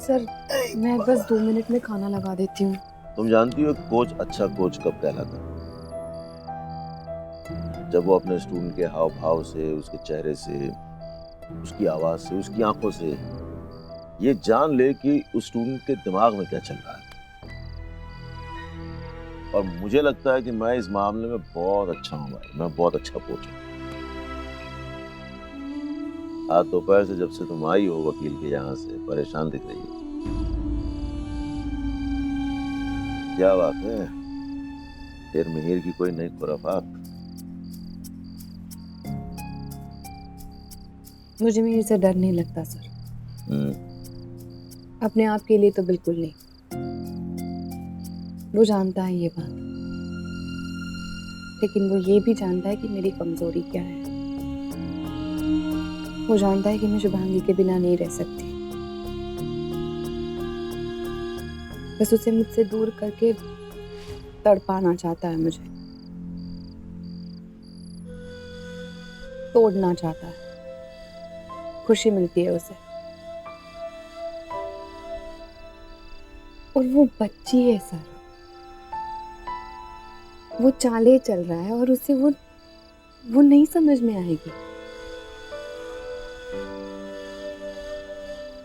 Sir मैं बस 2 minute में खाना लगा देती हूँ। तुम जानती हो कोच अच्छा कोच कब कहलाता है? जब वो अपने स्टूडेंट के हाव भाव से, उसके चेहरे से, उसकी आवाज से, उसकी आंखों से ये जान ले कि उस स्टूडेंट के दिमाग में क्या चल रहा है। और मुझे लगता है कि मैं इस मामले में बहुत अच्छा हूँ भाई, मैं बहुत अच्छा कोच हूँ। आज दोपहर से जब से तुम आई हो वकील के यहाँ से परेशान दिख रही हो। क्या बात है? फिर मिहिर की कोई नई खुराफात? मुझे मेरे से डर नहीं लगता सर, अपने आप के लिए तो बिल्कुल नहीं। वो जानता है ये बात, लेकिन वो ये भी जानता है कि मेरी कमजोरी क्या है। वो जानता है कि मैं शुभांगी के बिना नहीं रह सकती। बस उसे मुझसे दूर करके तड़पाना चाहता है, मुझे तोड़ना चाहता है। खुशी मिलती है उसे। और वो बच्ची है सर, वो चाले चल रहा है और उसे वो नहीं समझ में आएगी।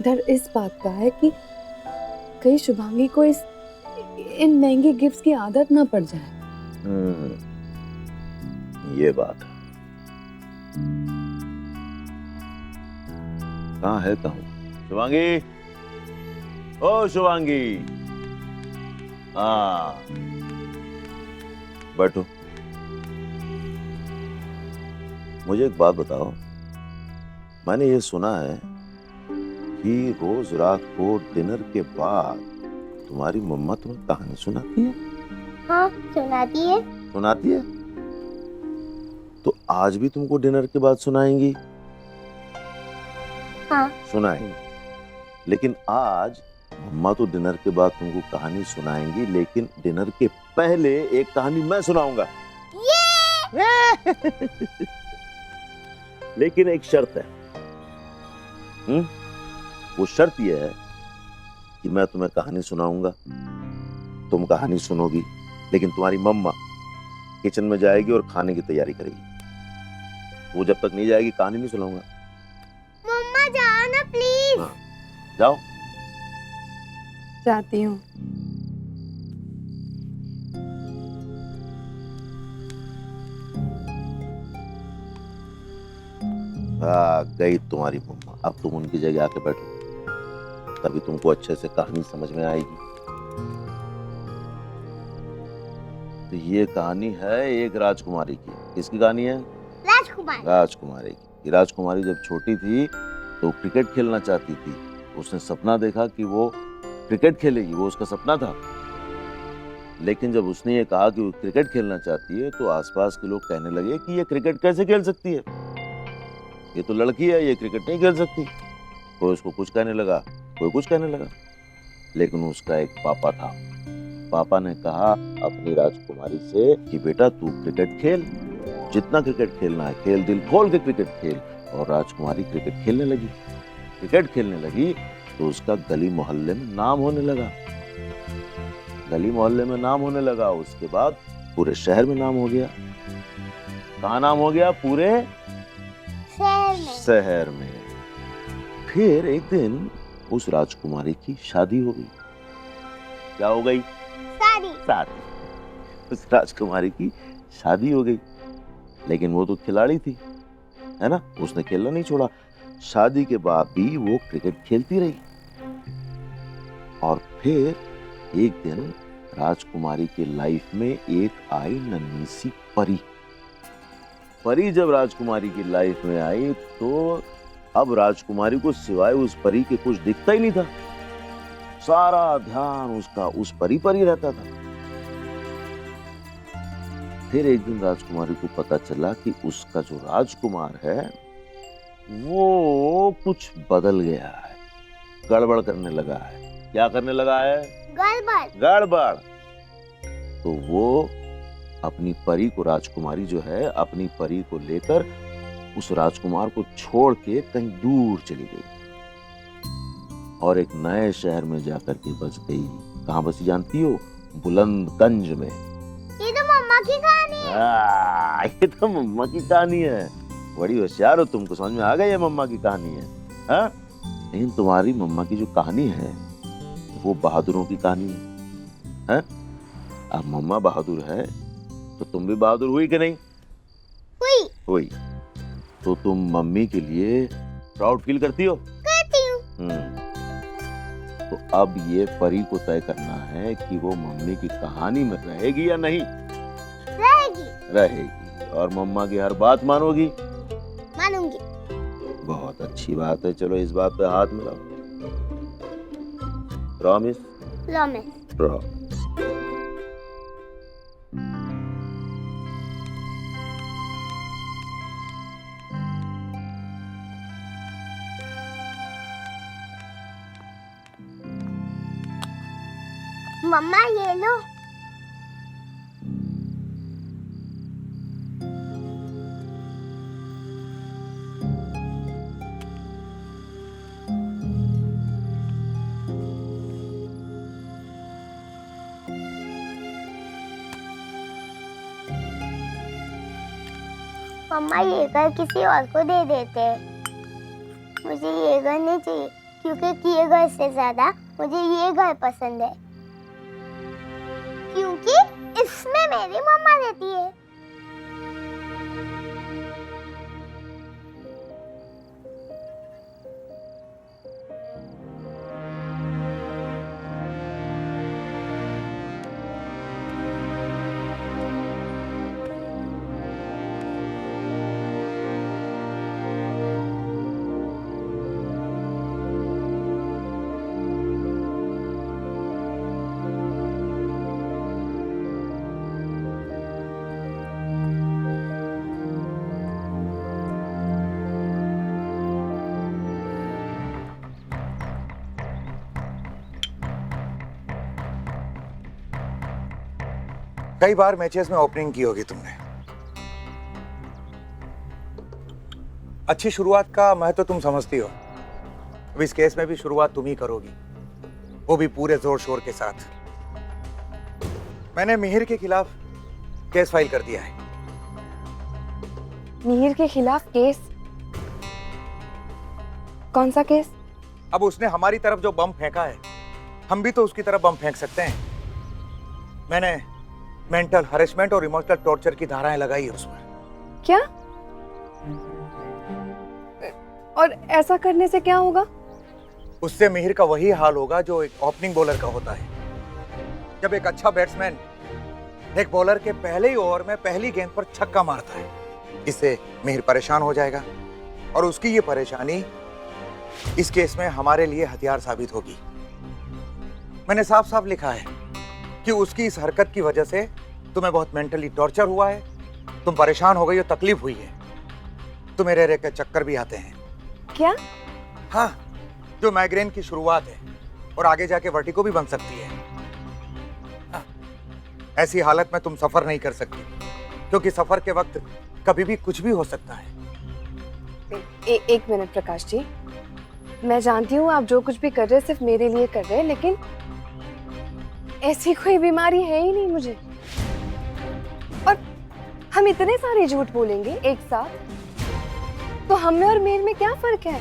डर इस बात का है कि कहीं शुभांगी को इन महंगे गिफ्ट्स की आदत ना पड़ जाए। ये बात है। कहाँ है शुभांगी? ओ शुभांगी, हाँ बैठो। मुझे एक बात बताओ, मैंने ये सुना है कि रोज रात को डिनर के बाद तुम्हारी मम्मा तुम्हें कहानी सुनाती है? हाँ सुनाती है। सुनाती है? तो आज भी तुमको डिनर के बाद सुनाएंगी? हाँ सुनाएंगी। लेकिन आज मम्मा तो डिनर के बाद तुमको कहानी सुनाएंगी, लेकिन डिनर के पहले एक कहानी मैं सुनाऊंगा। लेकिन एक शर्त है। वो शर्त यह है कि मैं तुम्हें कहानी सुनाऊंगा, तुम कहानी सुनोगी, लेकिन तुम्हारी मम्मा किचन में जाएगी और खाने की तैयारी करेगी। वो जब तक नहीं जाएगी कहानी नहीं सुनाऊंगा। मम्मा जाओ ना प्लीज। हाँ, जाओ। जाती हूँ। गई तुम्हारी मम्मा। अब तुम उनकी जगह आके बैठो, तभी तुमको अच्छे से कहानी समझ में आएगी। तो ये कहानी है एक राजकुमारी की। किसकी कहानी है? राजकुमारी। राजकुमारी की। राजकुमारी जब छोटी थी तो क्रिकेट खेलना चाहती थी। उसने सपना देखा कि वो क्रिकेट खेलेगी, वो उसका सपना था। लेकिन जब उसने ये कहा कि वो क्रिकेट खेलना चाहती है तो आसपास के लोग कहने लगे कि ये क्रिकेट कैसे खेल सकती है, ये तो लड़की है, ये क्रिकेट नहीं खेल सकती। कोई उसको कुछ कहने लगा, कोई कुछ कहने लगा। लेकिन उसका एक पापा था। पापा ने कहा अपनी राजकुमारी से कि बेटा तू क्रिकेट खेल, जितना क्रिकेट खेलना है खेल, दिल खोल के क्रिकेट खेल। और राजकुमारी क्रिकेट खेलने लगी। क्रिकेट खेलने लगी तो उसका गली मोहल्ले में नाम होने लगा। गली मोहल्ले में नाम होने लगा, उसके बाद पूरे शहर में नाम हो गया। कहाँ नाम हो गया? पूरे शहर में। फिर एक दिन उस राजकुमारी की शादी हो गई। क्या हो गई? शादी। उस राजकुमारी की शादी हो गई। लेकिन वो तो खिलाड़ी थी, है ना, उसने खेलना नहीं छोड़ा। शादी के बाद भी वो क्रिकेट खेलती रही। और फिर एक दिन राजकुमारी की लाइफ में एक आई नन्ही सी परी। परी जब राजकुमारी की लाइफ में आई तो अब राजकुमारी को सिवाय उस परी के कुछ दिखता ही नहीं था। सारा ध्यान उसका उस परी पर ही रहता था। फिर एक दिन राजकुमारी को पता चला कि उसका जो राजकुमार है वो कुछ बदल गया है, गड़बड़ करने लगा है। क्या करने लगा है? गड़बड़। तो वो अपनी परी को, राजकुमारी जो है, अपनी परी को लेकर उस राजकुमार को छोड़ के कहीं दूर चली गई। और एक नए शहर में जाकर के बस गई। कहाँ बसी जानती हो? बुलंदगंज में। ये तो मम्मा की कहानी है। ये तो मम्मा की कहानी है। बड़ी होशियार हो, तुमको समझ में आ गई है मम्मा की कहानी है। हाँ? लेकिन तुम्हारी मम्मा की जो कहानी है वो बहादुरों की कहानी है। हाँ? अब मम्मा बहादुर है तो तुम भी बहादुर हुई कि नहीं? हुई। तो तुम मम्मी के लिए प्राउड फील करती हो? करती हूँ। तो अब ये परी को तय करना है कि वो मम्मी की कहानी में रहेगी या नहीं। रहेगी। और मम्मा की हर बात मानोगी? मानूंगी। बहुत अच्छी बात है। चलो इस बात पे हाथ मिलाओ। प्रॉमिस? प्रॉमिस। प्रॉमिस। मम्मा ये लो। मम्मा ये घर किसी और को दे देते। मुझे ये घर नहीं चाहिए क्योंकि ये घर से ज्यादा मुझे ये घर पसंद है क्योंकि इसमें मेरी मम्मा रहती है। कई बार मैचेस में ओपनिंग की होगी तुमने। अच्छी शुरुआत का महत्व तुम समझती हो। अब इस केस में भी शुरुआत तुम ही करोगी, वो भी पूरे जोर शोर के साथ। मैंने मिहिर के खिलाफ केस फाइल कर दिया है। मिहिर के खिलाफ केस? कौन सा केस? अब उसने हमारी तरफ जो बम फेंका है, हम भी तो उसकी तरफ बम फेंक सकते हैं। मैंने मेंटल हरेसमेंट और इमोशनल टॉर्चर की धाराएं लगाई है उस पर। क्या? और ऐसा करने से क्या होगा? उससे मिहिर का वही हाल होगा जो एक ओपनिंग बॉलर का होता है। जब एक अच्छा बैट्समैन एक बॉलर के पहले ही ओवर में पहली गेंद पर छक्का मारता है, इससे मिहिर परेशान हो जाएगा और उसकी ये परेशानी इस केस में हमारे लिए हथियार साबित होगी। मैंने साफ साफ लिखा है कि उसकी इस हरकत की वजह से तुम्हें बहुत मेंटली टॉर्चर हुआ है, तुम परेशान हो गई हो, तकलीफ हुई है, तुम्हें रह के चक्कर भी आते हैं। क्या? हाँ, जो माइग्रेन की शुरुआत है और आगे जाके वर्टिगो भी बन सकती है। हाँ, ऐसी हालत में तुम सफर नहीं कर सकती क्योंकि सफर के वक्त कभी भी कुछ भी हो सकता है। एक मिनट प्रकाश जी, मैं जानती हूँ आप जो कुछ भी कर रहे हैं सिर्फ मेरे लिए कर रहे हैं, लेकिन ऐसी कोई बीमारी है ही नहीं मुझे। और हम इतने सारे झूठ बोलेंगे एक साथ, तो हम में और मेल में क्या फर्क है?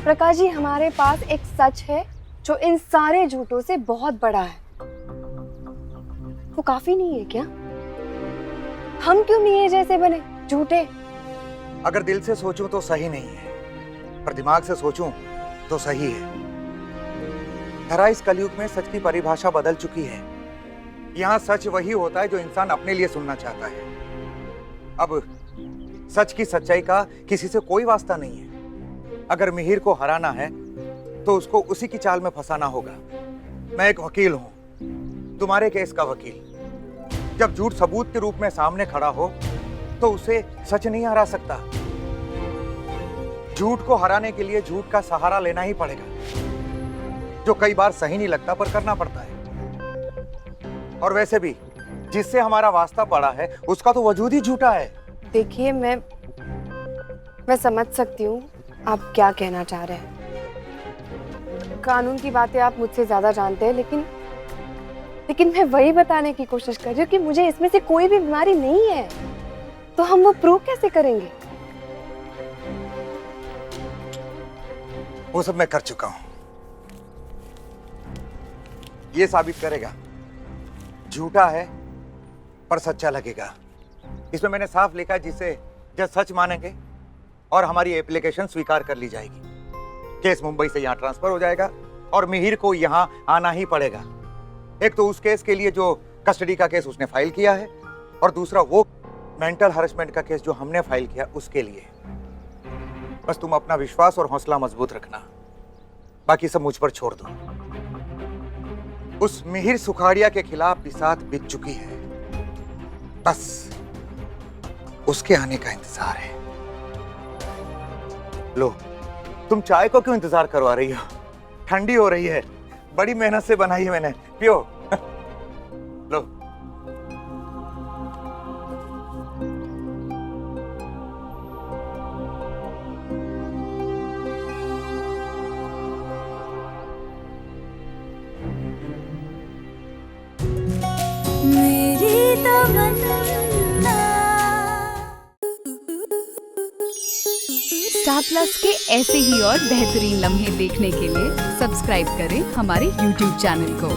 प्रकाश जी, हमारे पास एक सच है जो इन सारे झूठों से बहुत बड़ा है। वो काफी नहीं है क्या? हम क्यों मिहिर जैसे बने झूठे? अगर दिल से सोचूं तो सही नहीं है, पर दिमाग से सोचूं तो सही है। धरा इस कलयुग में सच की परिभाषा बदल चुकी है। यहाँ सच वही होता है जो इंसान अपने लिए सुनना चाहता है। अब सच की सच्चाई का किसी से कोई वास्ता नहीं है। अगर मिहिर को हराना है तो उसको उसी की चाल में फंसाना होगा। मैं एक वकील हूं, तुम्हारे केस का वकील। जब झूठ सबूत के रूप में सामने खड़ा हो तो उसे सच नहीं हरा सकता। झूठ को हराने के लिए झूठ का सहारा लेना ही पड़ेगा, जो कई बार सही नहीं लगता पर करना पड़ता है। और वैसे भी जिससे हमारा वास्ता पड़ा है उसका तो वजूद ही झूठा है। देखिए, मैं समझ सकती हूँ आप क्या कहना चाह रहे हैं, कानून की बातें आप मुझसे ज्यादा जानते हैं, लेकिन मैं वही बताने की कोशिश कर रही हूँ कि मुझे इसमें से कोई भी बीमारी नहीं है। तो हम वो प्रूव कैसे करेंगे? वो सब मैं कर चुका हूं। ये साबित करेगा झूठा है पर सच्चा लगेगा। इसमें मैंने साफ लिखा जिसे जज सच मानेंगे और हमारी एप्लीकेशन स्वीकार कर ली जाएगी। केस मुंबई से यहाँ ट्रांसफर हो जाएगा और मिहिर को यहाँ आना ही पड़ेगा। एक तो उस केस के लिए जो कस्टडी का केस उसने फाइल किया है, और दूसरा वो मेंटल हरेसमेंट का केस जो हमने फाइल किया उसके लिए। बस तुम अपना विश्वास और हौसला मजबूत रखना, बाकी सब मुझ पर छोड़ दो। उस मिहिर सुखाड़िया के खिलाफ बिसात बीत चुकी है, बस उसके आने का इंतजार है। लो, तुम चाय को क्यों इंतजार करवा रही हो? ठंडी हो रही है, बड़ी मेहनत से बनाई है मैंने, पियो। लो। मेरी तमन्ना। स्टार प्लस के ऐसे ही और बेहतरीन लम्हे देखने के लिए सब्सक्राइब करें हमारे YouTube चैनल को।